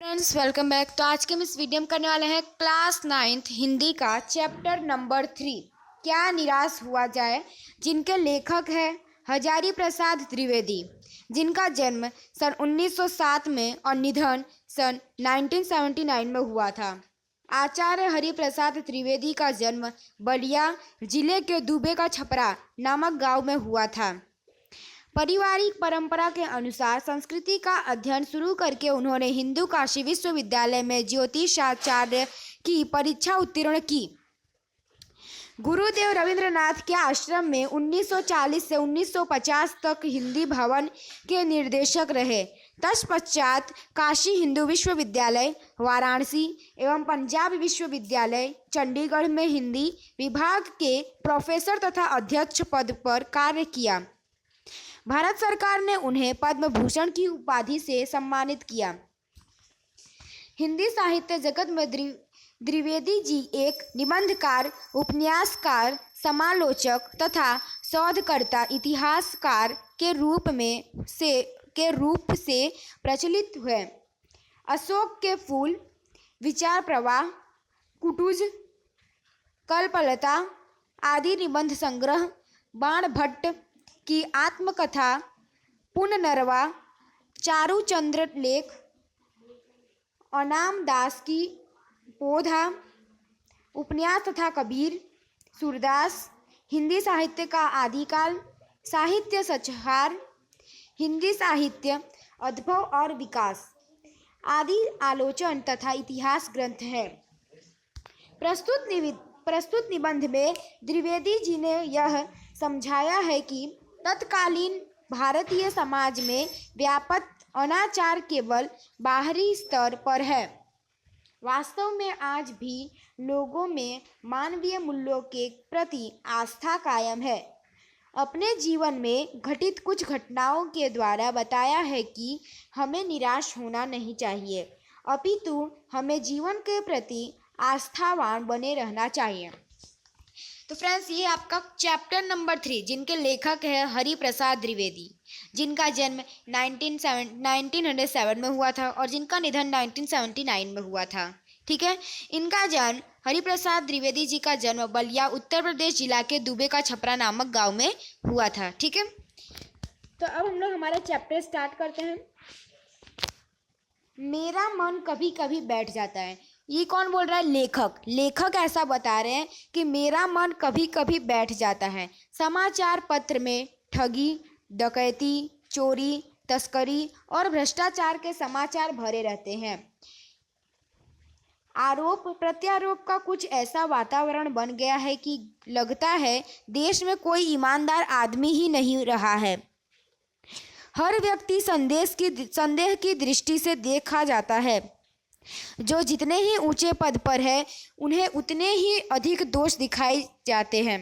Friends welcome back. तो आज के हम इस वीडियो में करने वाले हैं क्लास 9th हिंदी का चैप्टर नंबर 3 क्या निराश हुआ जाए, जिनके लेखक हैं हजारी प्रसाद द्विवेदी, जिनका जन्म सन 1907 में और निधन सन 1979 में हुआ था। आचार्य हरिप्रसाद त्रिवेदी का जन्म बलिया जिले के दुबे का छपरा नामक गांव में हुआ था। पारिवारिक परंपरा के अनुसार संस्कृति का अध्ययन शुरू करके उन्होंने हिंदू काशी विश्वविद्यालय में ज्योतिषाचार्य की परीक्षा उत्तीर्ण की। गुरुदेव रविंद्रनाथ के आश्रम में 1940 से 1950 तक हिंदी भवन के निर्देशक रहे। तत्पश्चात काशी हिंदू विश्वविद्यालय वाराणसी एवं पंजाब विश्वविद्यालय चंडीगढ़ में हिंदी विभाग के प्रोफेसर तथा अध्यक्ष पद पर कार्य किया। भारत सरकार ने उन्हें पद्म भूषण की उपाधि से सम्मानित किया। हिंदी साहित्य जगत में द्विवेदी जी एक निबंधकार, उपन्यासकार, समालोचक तथा शोधकर्ता, इतिहासकार के रूप से प्रचलित हुए। अशोक के फूल, विचार प्रवाह, कुटुज, कल्पलता आदि निबंध संग्रह, बाणभट्ट की आत्मकथा, पुनर्नवा, चारुचंद्र लेख, अनाम दास की पौधा, उपन्यास तथा कबीर, सूरदास, हिंदी साहित्य का आदिकाल, साहित्य सचहार, हिंदी साहित्य अद्भव और विकास आदि आलोचन तथा इतिहास ग्रंथ है। प्रस्तुत निबंध में द्विवेदी जी ने यह समझाया है कि तत्कालीन भारतीय समाज में व्याप्त अनाचार केवल बाहरी स्तर पर है। वास्तव में आज भी लोगों में मानवीय मूल्यों के प्रति आस्था कायम है। अपने जीवन में घटित कुछ घटनाओं के द्वारा बताया है कि हमें निराश होना नहीं चाहिए, अपितु हमें जीवन के प्रति आस्थावान बने रहना चाहिए। तो फ्रेंड्स, ये आपका चैप्टर नंबर 3, जिनके लेखक है हरिप्रसाद द्विवेदी, जिनका जन्म 1907 में हुआ था और जिनका निधन 1979 में हुआ था। ठीक है, इनका जन्म हरिप्रसाद द्विवेदी जी का जन्म बलिया उत्तर प्रदेश जिला के दुबे का छपरा नामक गांव में हुआ था। ठीक है, तो अब हम लोग हमारा चैप्टर स्टार्ट करते हैं। मेरा मन कभी कभी बैठ जाता है। ये कौन बोल रहा है? लेखक ऐसा बता रहे हैं कि मेरा मन कभी कभी बैठ जाता है। समाचार पत्र में ठगी, डकैती, चोरी, तस्करी और भ्रष्टाचार के समाचार भरे रहते हैं। आरोप प्रत्यारोप का कुछ ऐसा वातावरण बन गया है कि लगता है देश में कोई ईमानदार आदमी ही नहीं रहा है। हर व्यक्ति संदेह की दृष्टि से देखा जाता है। जो जितने ही ऊंचे पद पर है उन्हें उतने ही अधिक दोष दिखाए जाते हैं।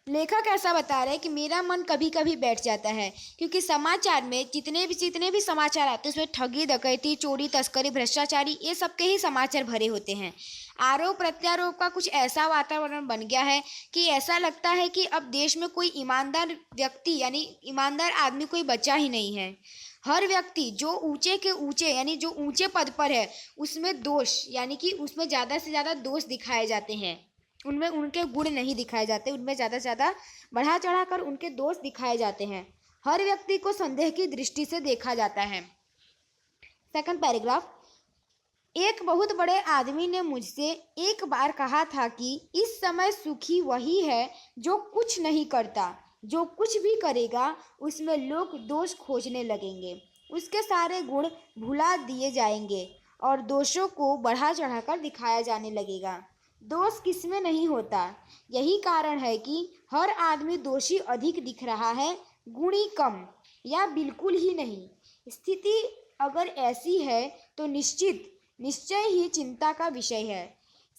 लेखक ऐसा बता रहे हैं कि मेरा मन कभी कभी बैठ जाता है क्योंकि समाचार में जितने भी समाचार आते हैं उसमें ठगी, डकैती, चोरी, तस्करी, भ्रष्टाचारी, ये सब के ही समाचार भरे होते हैं। आरोप प्रत्यारोप का कुछ ऐसा वातावरण बन गया है कि ऐसा लगता है कि अब देश में कोई ईमानदार व्यक्ति यानी ईमानदार आदमी कोई बचा ही नहीं है। हर व्यक्ति जो ऊंचे के ऊंचे यानी जो ऊंचे पद पर है उसमें दोष यानी कि उसमें ज़्यादा से ज़्यादा दोष दिखाए जाते हैं, उनमें उनके गुण नहीं दिखाए जाते, उनमें ज़्यादा से ज़्यादा बढ़ा चढ़ा कर उनके दोष दिखाए जाते हैं। हर व्यक्ति को संदेह की दृष्टि से देखा जाता है। सेकंड पैराग्राफ, एक बहुत बड़े आदमी ने मुझसे एक बार कहा था कि इस समय सुखी वही है जो कुछ नहीं करता, जो कुछ भी करेगा उसमें लोग दोष खोजने लगेंगे, उसके सारे गुण भुला दिए जाएंगे और दोषों को बढ़ा चढ़ाकर दिखाया जाने लगेगा। दोष किसमें नहीं होता, यही कारण है कि हर आदमी दोषी अधिक दिख रहा है, गुणी कम या बिल्कुल ही नहीं। स्थिति अगर ऐसी है तो निश्चय ही चिंता का विषय है।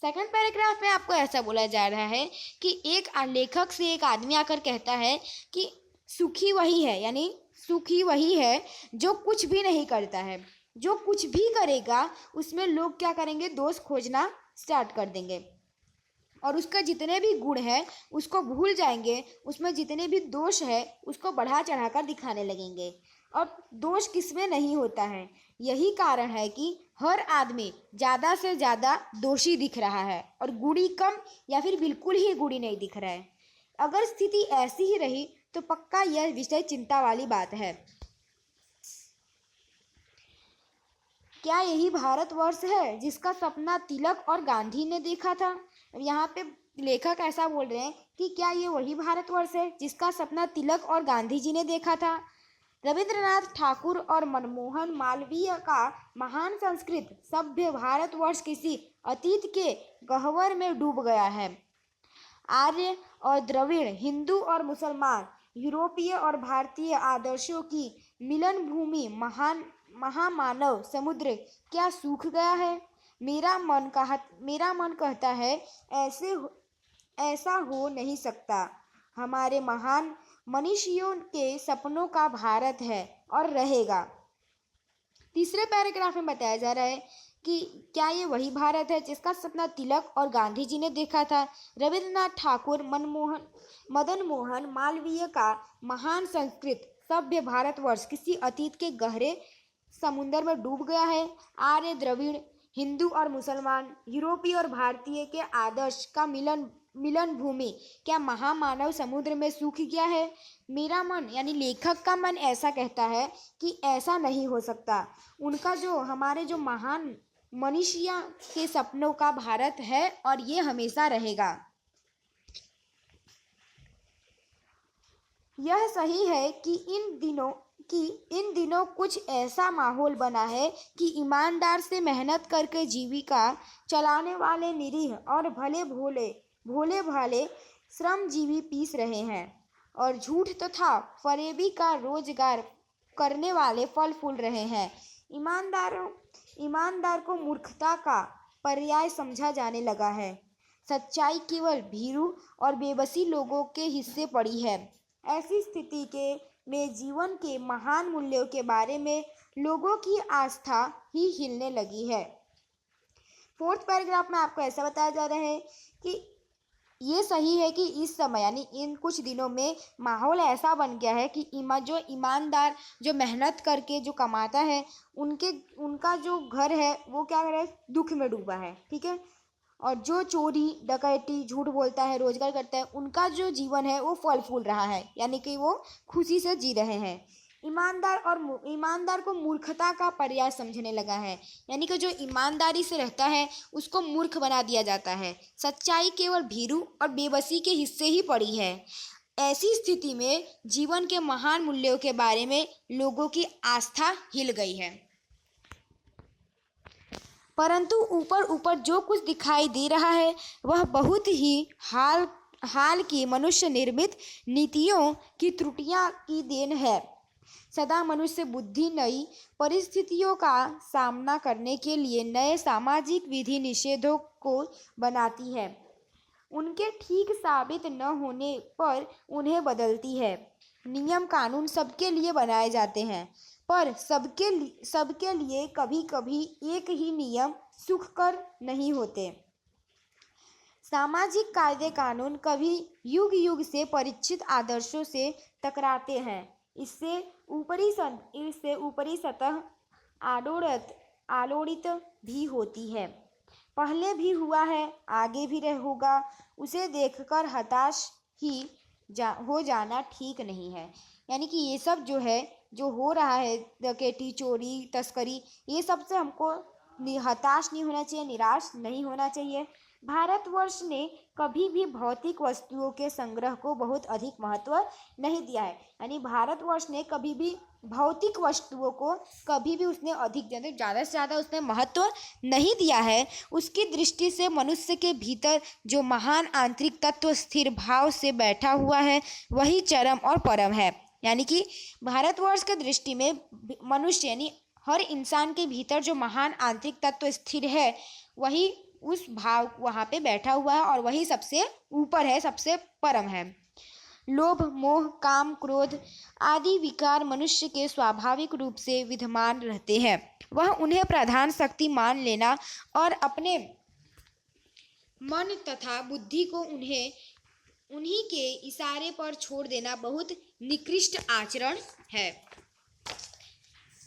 सेकंड पैराग्राफ में आपको ऐसा बोला जा रहा है कि एक लेखक से एक आदमी आकर कहता है कि सुखी वही है, यानी सुखी वही है जो कुछ भी नहीं करता है, जो कुछ भी करेगा उसमें लोग क्या करेंगे, दोष खोजना स्टार्ट कर देंगे और उसका जितने भी गुण है उसको भूल जाएंगे, उसमें जितने भी दोष है उसको बढ़ा चढ़ाकर दिखाने लगेंगे। और दोष किसमें नहीं होता है। यही कारण है कि हर आदमी ज़्यादा से ज़्यादा दोषी दिख रहा है और गुणी कम या फिर बिल्कुल ही गुणी नहीं दिख रहा है। अगर स्थिति ऐसी ही रही तो पक्का यह विषय चिंता वाली बात है। क्या यही भारतवर्ष है जिसका सपना तिलक और गांधी ने देखा था। यहाँ पे लेखक ऐसा बोल रहे हैं कि क्या ये वही भारतवर्ष है जिसका सपना तिलक और गांधी जी ने देखा था। रविंद्रनाथ ठाकुर और मनमोहन मालवीय का महान संस्कृत सभ्य भारतवर्ष किसी अतीत के गह्वर में डूब गया है। आर्य और द्रविड़, हिंदू और मुसलमान, यूरोपीय और भारतीय आदर्शों की मिलन भूमि महामानव समुद्र क्या सूख गया है। मेरा मन कहता है ऐसा हो नहीं सकता। हमारे महान मनीषियों के सपनों का भारत है और रहेगा। तीसरे पैराग्राफ में बताया जा रहा है कि क्या ये वही भारत है जिसका सपना तिलक और गांधी जी ने देखा था। रविंद्रनाथ ठाकुर मदन मोहन मालवीय का महान संस्कृत सभ्य भारतवर्ष किसी अतीत के गहरे समुद्र में डूब गया है। आर्य द्रविड़, हिंदू और मुसलमान, यूरोपीय और भारतीय के आदर्श का मिलन भूमि क्या महामानव समुद्र में सूख गया है। मेरा मन यानी लेखक का मन ऐसा कहता है कि ऐसा नहीं हो सकता। उनका हमारे महान मनीषिया के सपनों का भारत है और ये हमेशा रहेगा। यह सही है कि इन दिनों कुछ ऐसा माहौल बना है कि ईमानदार से मेहनत करके जीविका चलाने वाले निरीह और भोले भाले श्रमजीवी पीस रहे हैं और झूठ तथा फरेबी का रोजगार करने वाले फल फूल रहे हैं। ईमानदार को मूर्खता का पर्याय समझा जाने लगा है। सच्चाई केवल भीरू और बेबसी लोगों के हिस्से पड़ी है। ऐसी स्थिति में जीवन के महान मूल्यों के बारे में लोगों की आस्था ही हिलने लगी है। फोर्थ पैराग्राफ में आपको ऐसा बताया जा रहा है कि ये सही है कि इस समय यानी इन कुछ दिनों में माहौल ऐसा बन गया है कि जो ईमानदार जो मेहनत करके जो कमाता है उनका जो घर है वो क्या कर रहा है, दुख में डूबा है। ठीक है। और जो चोरी डकैती झूठ बोलता है रोजगार करता है उनका जो जीवन है वो फल फूल रहा है यानी कि वो खुशी से जी रहे हैं। ईमानदार को मूर्खता का पर्याय समझने लगा है यानी कि जो ईमानदारी से रहता है उसको मूर्ख बना दिया जाता है। सच्चाई केवल भीरू और बेबसी के हिस्से ही पड़ी है। ऐसी स्थिति में जीवन के महान मूल्यों के बारे में लोगों की आस्था हिल गई है। परंतु ऊपर जो कुछ दिखाई दे रहा है वह बहुत ही हाल की मनुष्य निर्मित नीतियों की त्रुटियां की देन है। सदा मनुष्य बुद्धि नई परिस्थितियों का सामना करने के लिए नए सामाजिक विधि निषेधों को बनाती है। उनके ठीक साबित न होने पर उन्हें बदलती है। नियम कानून सबके लिए बनाए जाते हैं पर सबके लिए कभी कभी एक ही नियम सुखकर नहीं होते। सामाजिक कायदे कानून कभी युग युग से परिचित आदर्शों से टकराते हैं। इससे ऊपरी सतह आलोड़ित भी होती है। पहले भी हुआ है आगे भी होगा। उसे देखकर हताश हो जाना ठीक नहीं है। यानी कि ये सब जो हो रहा है डकैती चोरी तस्करी ये सब से हमको हताश नहीं होना चाहिए, निराश नहीं होना चाहिए। भारतवर्ष ने कभी भी भौतिक वस्तुओं के संग्रह को बहुत अधिक महत्व नहीं दिया है। यानी भारतवर्ष ने कभी भी भौतिक वस्तुओं को कभी भी उसने ज़्यादा से ज़्यादा उसने महत्व नहीं दिया है। उसकी दृष्टि से मनुष्य के भीतर जो महान आंतरिक तत्व स्थिर भाव से बैठा हुआ है वही चरम और परम है। यानी कि भारतवर्ष के दृष्टि में मनुष्य यानी हर इंसान के भीतर जो महान आंतरिक तत्व स्थिर है वही उस भाव वहाँ पे बैठा हुआ है और वही सबसे ऊपर है, सबसे परम है। लोभ मोह काम क्रोध आदि विकार मनुष्य के स्वाभाविक रूप से विद्यमान रहते हैं। वह उन्हें प्रधान शक्ति मान लेना और अपने मन तथा बुद्धि को उन्हीं के इशारे पर छोड़ देना बहुत निकृष्ट आचरण है।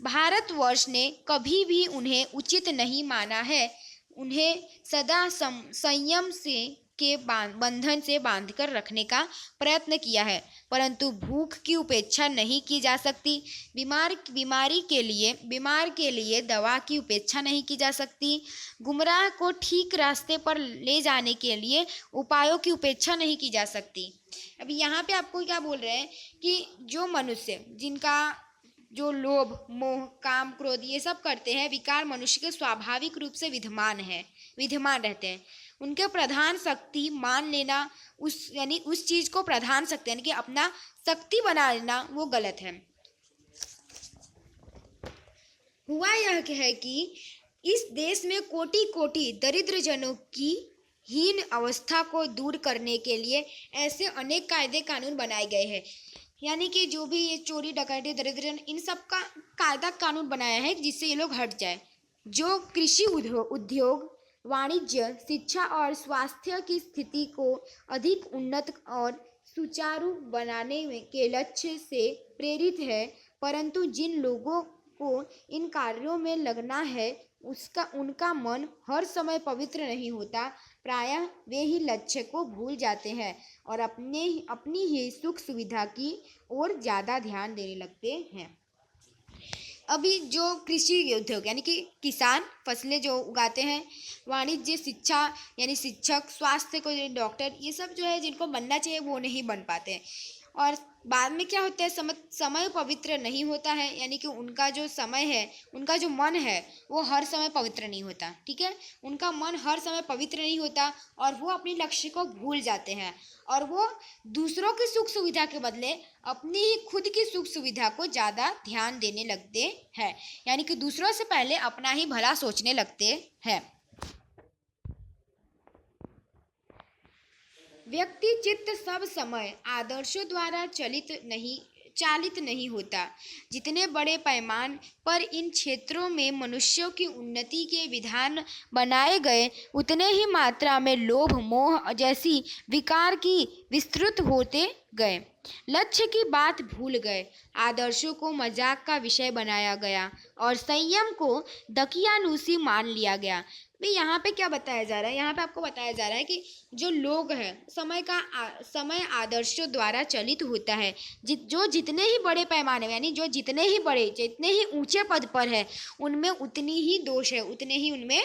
भारतवर्ष ने कभी भी उन्हें उचित नहीं माना है। उन्हें सदा संयम से के बंधन से बांधकर रखने का प्रयत्न किया है, परंतु भूख की उपेक्षा नहीं की जा सकती। बीमार के लिए दवा की उपेक्षा नहीं की जा सकती। गुमराह को ठीक रास्ते पर ले जाने के लिए उपायों की उपेक्षा नहीं की जा सकती। अभी यहाँ पे आपको क्या बोल रहे हैं कि जो मनुष्य जिनका जो लोभ, मोह, काम, क्रोध ये सब करते हैं, विकार मनुष्य के स्वाभाविक रूप से विद्यमान रहते हैं। उनके प्रधान शक्ति मान लेना, उस चीज को प्रधान शक्ति यानी कि अपना शक्ति बना लेना, वो गलत है। हुआ यह है कि इस देश में कोटि कोटि दरिद्र जनों की हीन अवस्था को दूर करने के लिए ऐसे अनेक कायदे कानून बनाए गए हैं। यानी कि जो भी ये चोरी, डकैती, दरिद्रजन, इन सब का कायदा कानून बनाया है जिससे ये लोग हट जाए। जो कृषि उद्योग, वाणिज्य, शिक्षा और स्वास्थ्य की स्थिति को अधिक उन्नत और सुचारू बनाने के लक्ष्य से प्रेरित है, परंतु जिन लोगों को इन कार्यों में लगना है उनका मन हर समय पवित्र नहीं होता। प्रायः वे ही लक्ष्य को भूल जाते हैं और अपनी ही सुख सुविधा की ओर ज़्यादा ध्यान देने लगते हैं। अभी जो कृषि उद्योग यानी कि किसान फसलें जो उगाते हैं, वाणिज्य, शिक्षा यानी शिक्षक, स्वास्थ्य को डॉक्टर, ये सब जो है जिनको बनना चाहिए वो नहीं बन पाते। और बाद में क्या होता है, समय पवित्र नहीं होता है, यानी कि उनका जो समय है, उनका जो मन है वो हर समय पवित्र नहीं होता। ठीक है, उनका मन हर समय पवित्र नहीं होता और वो अपने लक्ष्य को भूल जाते हैं और वो दूसरों की सुख सुविधा के बदले अपनी ही खुद की सुख सुविधा को ज़्यादा ध्यान देने लगते हैं, यानी कि दूसरों से पहले अपना ही भला सोचने लगते हैं। व्यक्ति चित्त सब समय आदर्शों द्वारा चालित नहीं होता। जितने बड़े पैमाने पर इन क्षेत्रों में मनुष्यों की उन्नति के विधान बनाए गए, उतने ही मात्रा में लोभ, मोह जैसी विकार की विस्तृत होते गए। लक्ष्य की बात भूल गए, आदर्शों को मजाक का विषय बनाया गया और संयम को दकियानूसी मान लिया गया। भाई यहाँ पे क्या बताया जा रहा है, यहाँ पे आपको बताया जा रहा है कि जो लोग हैं, समय आदर्शों द्वारा चलित होता है। जो जितने ही बड़े पैमाने में, यानी जो जितने ही ऊंचे पद पर है, उनमें उतनी ही दोष है, उतने ही उनमें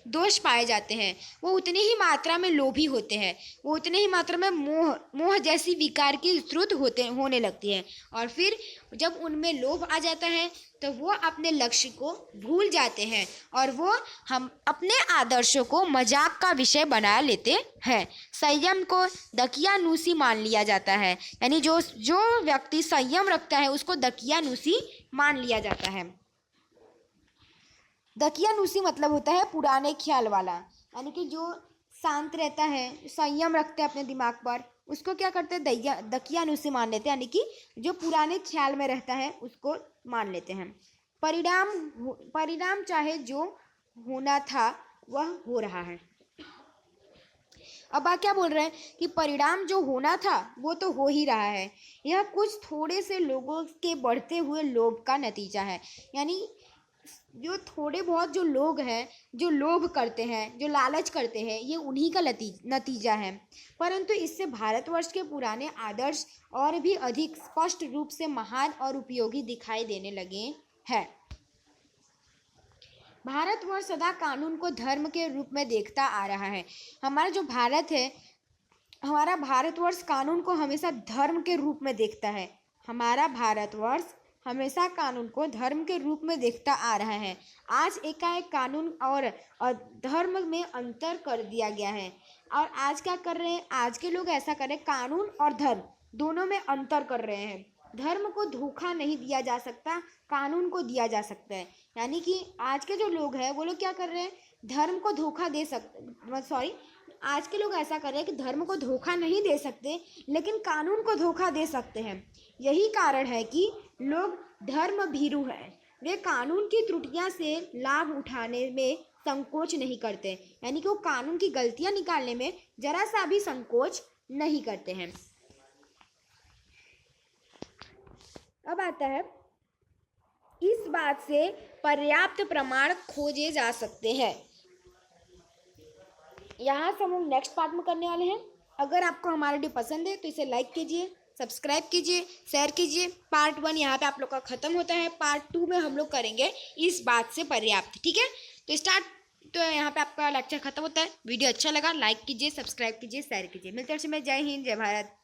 दोष पाए जाते हैं। वो उतनी ही मात्रा में लोभी होते हैं, वो उतनी ही मात्रा में मोह जैसी विकार की स्रोत होने लगती है। और फिर जब उनमें लोभ आ जाता है तो वो अपने लक्ष्य को भूल जाते हैं और वो हम अपने आदर्शों को मजाक का विषय बना लेते हैं। संयम को दकियानूसी मान लिया जाता है, यानी जो व्यक्ति संयम रखता है उसको दकियानूसी मान लिया जाता है। दकियानूसी मतलब होता है पुराने ख्याल वाला, यानी कि जो शांत रहता है, संयम रखते हैं अपने दिमाग पर, उसको क्या करते हैं, दकियानूसी मान लेते हैं, यानी कि जो पुराने ख्याल में रहता है उसको मान लेते हैं। परिणाम चाहे जो होना था वह हो रहा है। अब आप क्या बोल रहे हैं कि परिणाम जो होना था वो तो हो ही रहा है। यह कुछ थोड़े से लोगों के बढ़ते हुए लोभ का नतीजा है, यानी जो थोड़े बहुत जो लोग हैं, जो लोभ करते हैं, जो लालच करते हैं, ये उन्हीं का नतीजा है। परंतु इससे भारतवर्ष के पुराने आदर्श और भी अधिक स्पष्ट रूप से महान और उपयोगी दिखाई देने लगे हैं। भारतवर्ष सदा कानून को धर्म के रूप में देखता आ रहा है। हमारा जो भारत है, हमारा भारतवर्ष कानून को हमेशा धर्म के रूप में देखता है। हमारा भारतवर्ष हमेशा कानून को धर्म के रूप में देखता आ रहा है। आज एकाएक कानून और धर्म में अंतर कर दिया गया है। और आज क्या कर रहे हैं, आज के लोग ऐसा कर रहे हैं, कानून और धर्म दोनों में अंतर कर रहे हैं। धर्म को धोखा नहीं दिया जा सकता, कानून को दिया जा सकता है। यानी कि आज के जो लोग हैं वो लोग क्या कर रहे हैं, धर्म को धोखा दे सकते, आज के लोग ऐसा कर रहे हैं कि धर्म को धोखा नहीं दे सकते लेकिन कानून को धोखा दे सकते हैं। यही कारण है कि लोग धर्म भीरू हैं। वे कानून की त्रुटियां से लाभ उठाने में संकोच नहीं करते, यानी कि वो कानून की गलतियां निकालने में जरा सा भी संकोच नहीं करते हैं। अब आता है किस बात से पर्याप्त प्रमाण खोजे जा सकते हैं। यहाँ से हम लोग नेक्स्ट पार्ट में करने वाले हैं। अगर आपको हमारा वीडियो पसंद है तो इसे लाइक कीजिए, सब्सक्राइब कीजिए, शेयर कीजिए। पार्ट 1 यहाँ पे आप लोग का खत्म होता है। पार्ट 2 में हम लोग करेंगे इस बात से पर्याप्त। ठीक है, तो यहाँ पे आपका लेक्चर खत्म होता है। वीडियो अच्छा लगा लाइक कीजिए, सब्सक्राइब कीजिए, शेयर कीजिए। मिलते हैं। जय हिंद, जय भारत।